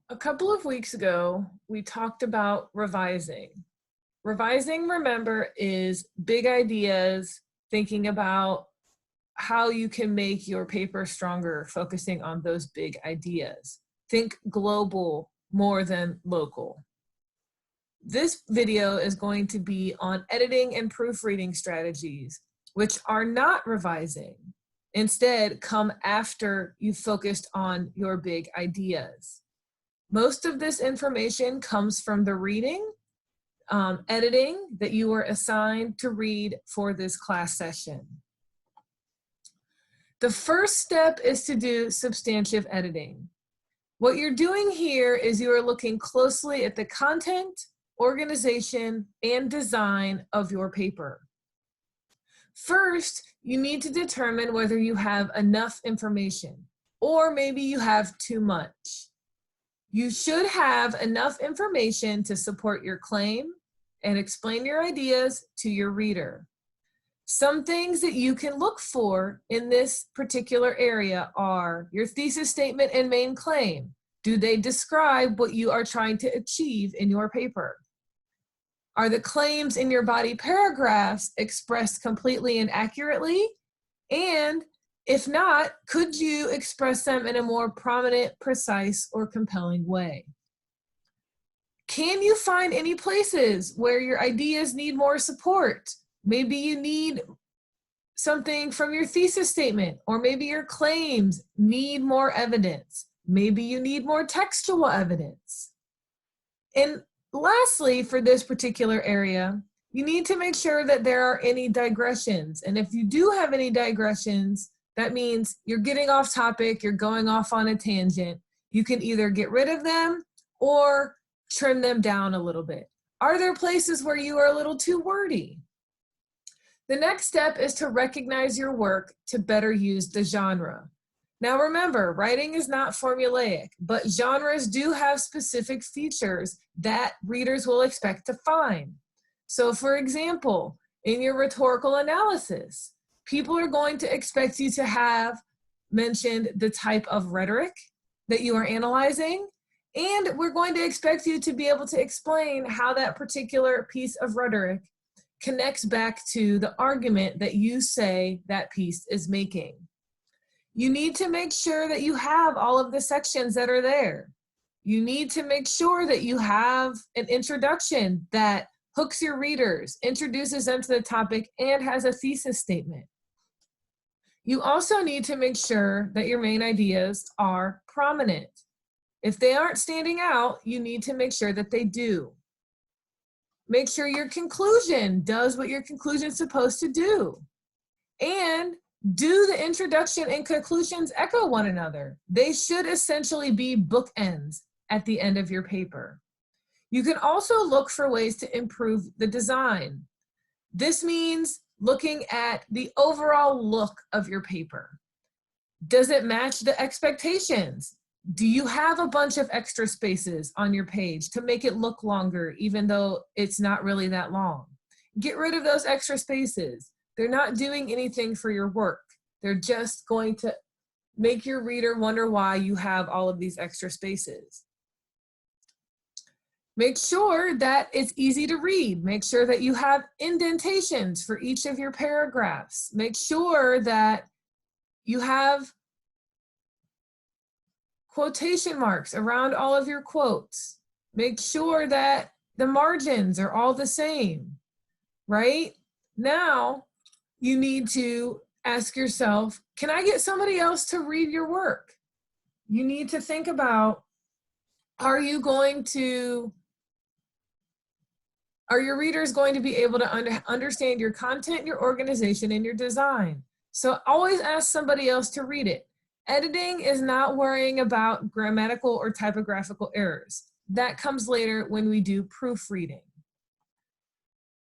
A couple of weeks ago, we talked about revising. Revising, remember, is big ideas, thinking about how you can make your paper stronger, focusing on those big ideas. Think global more than local. This video is going to be on editing and proofreading strategies, which are not revising. Instead, come after you've focused on your big ideas. Most of this information comes from the reading, editing that you were assigned to read for this class session. The first step is to do substantive editing. What you're doing here is you are looking closely at the content, organization, and design of your paper. First, you need to determine whether you have enough information, or maybe you have too much. You should have enough information to support your claim and explain your ideas to your reader. Some things that you can look for in this particular area are your thesis statement and main claim. Do they describe what you are trying to achieve in your paper? Are the claims in your body paragraphs expressed completely and accurately? And if not, could you express them in a more prominent, precise, or compelling way? Can you find any places where your ideas need more support? Maybe you need something from your thesis statement, or maybe your claims need more evidence. Maybe you need more textual evidence. And lastly, for this particular area, you need to make sure that there are any digressions. And if you do have any digressions, that means you're getting off topic, you're going off on a tangent. You can either get rid of them or trim them down a little bit. Are there places where you are a little too wordy? The next step is to recognize your work to better use the genre. Now remember, writing is not formulaic, but genres do have specific features that readers will expect to find. So for example, in your rhetorical analysis, people are going to expect you to have mentioned the type of rhetoric that you are analyzing, and we're going to expect you to be able to explain how that particular piece of rhetoric connects back to the argument that you say that piece is making. You need to make sure that you have all of the sections that are there. You need to make sure that you have an introduction that hooks your readers, introduces them to the topic, and has a thesis statement. You also need to make sure that your main ideas are prominent. If they aren't standing out, you need to make sure that they do. Make sure your conclusion does what your conclusion is supposed to do. And do the introduction and conclusions echo one another? They should essentially be bookends at the end of your paper. You can also look for ways to improve the design. This means looking at the overall look of your paper. Does it match the expectations? Do you have a bunch of extra spaces on your page to make it look longer, even though it's not really that long? Get rid of those extra spaces. They're not doing anything for your work. They're just going to make your reader wonder why you have all of these extra spaces. Make sure that it's easy to read. Make sure that you have indentations for each of your paragraphs. Make sure that you have quotation marks around all of your quotes. Make sure that the margins are all the same, right? Now, you need to ask yourself, can I get somebody else to read your work? You need to think about, are your readers going to be able to understand your content, your organization, and your design? So always ask somebody else to read it. Editing is not worrying about grammatical or typographical errors. That comes later when we do proofreading.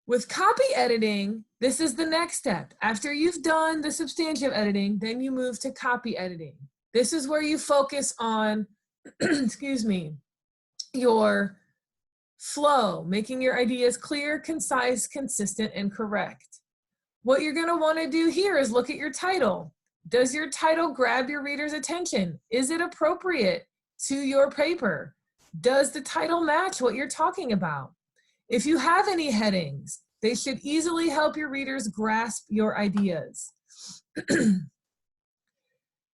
With copy editing, this is the next step. After you've done the substantive editing, then you move to copy editing. This is where you focus on, excuse me, your flow, making your ideas clear, concise, consistent, and correct. What you're going to want to do here is look at your title. Does your title grab your reader's attention? Is it appropriate to your paper? Does the title match what you're talking about? If you have any headings, they should easily help your readers grasp your ideas.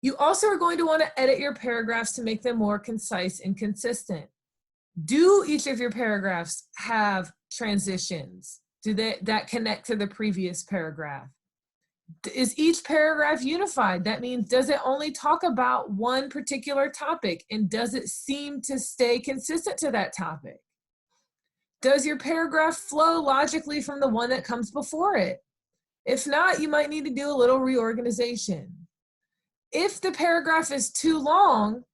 You also are going to want to edit your paragraphs to make them more concise and consistent. Do each of your paragraphs have transitions? Do that connect to the previous paragraph? Is each paragraph unified? That means, does it only talk about one particular topic, and does it seem to stay consistent to that topic? Does your paragraph flow logically from the one that comes before it? If not, you might need to do a little reorganization. If the paragraph is too long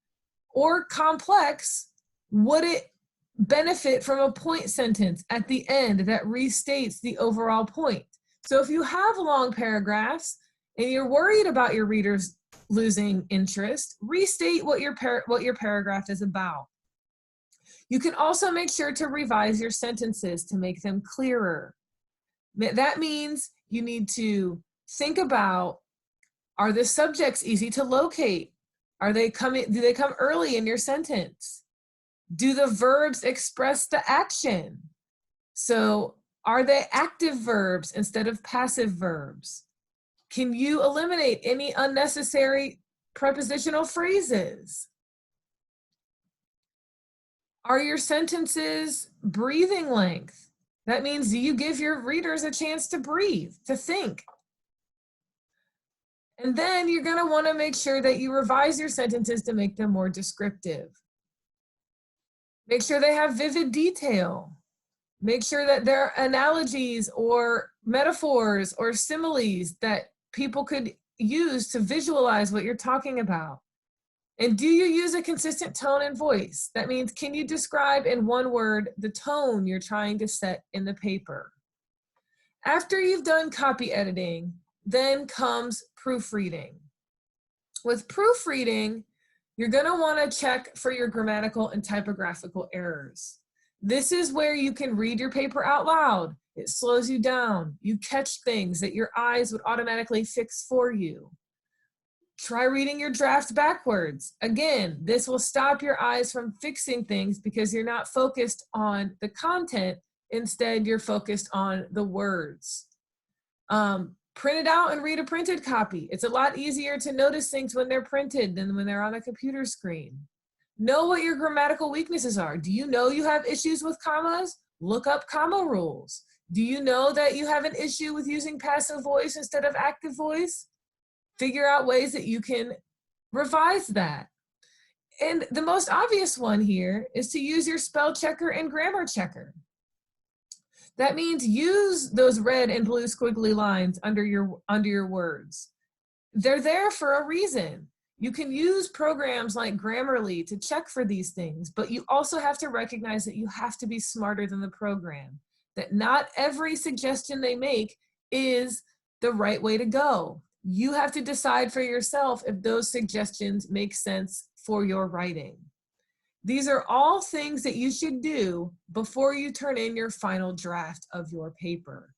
or complex, would it benefit from a point sentence at the end that restates the overall point? So if you have long paragraphs and you're worried about your readers losing interest, restate what your paragraph is about. You can also make sure to revise your sentences to make them clearer. That means you need to think about, are the subjects easy to locate? Do they come early in your sentence? Do the verbs express the action? So are they active verbs instead of passive verbs? Can you eliminate any unnecessary prepositional phrases? Are your sentences breathing length? That means you give your readers a chance to breathe, to think. And then you're going to want to make sure that you revise your sentences to make them more descriptive. Make sure they have vivid detail. Make sure that there are analogies or metaphors or similes that people could use to visualize what you're talking about. And do you use a consistent tone and voice? That means, can you describe in one word the tone you're trying to set in the paper? After you've done copy editing, then comes proofreading. With proofreading, you're going to want to check for your grammatical and typographical errors. This is where you can read your paper out loud. It slows you down. You catch things that your eyes would automatically fix for you. Try reading your draft backwards. Again, this will stop your eyes from fixing things because you're not focused on the content. Instead, you're focused on the words. Print it out and read a printed copy. It's a lot easier to notice things when they're printed than when they're on a computer screen. Know what your grammatical weaknesses are. Do you know you have issues with commas? Look up comma rules. Do you know that you have an issue with using passive voice instead of active voice? Figure out ways that you can revise that. And the most obvious one here is to use your spell checker and grammar checker. That means use those red and blue squiggly lines under your words. They're there for a reason. You can use programs like Grammarly to check for these things, but you also have to recognize that you have to be smarter than the program, that not every suggestion they make is the right way to go. You have to decide for yourself if those suggestions make sense for your writing. These are all things that you should do before you turn in your final draft of your paper.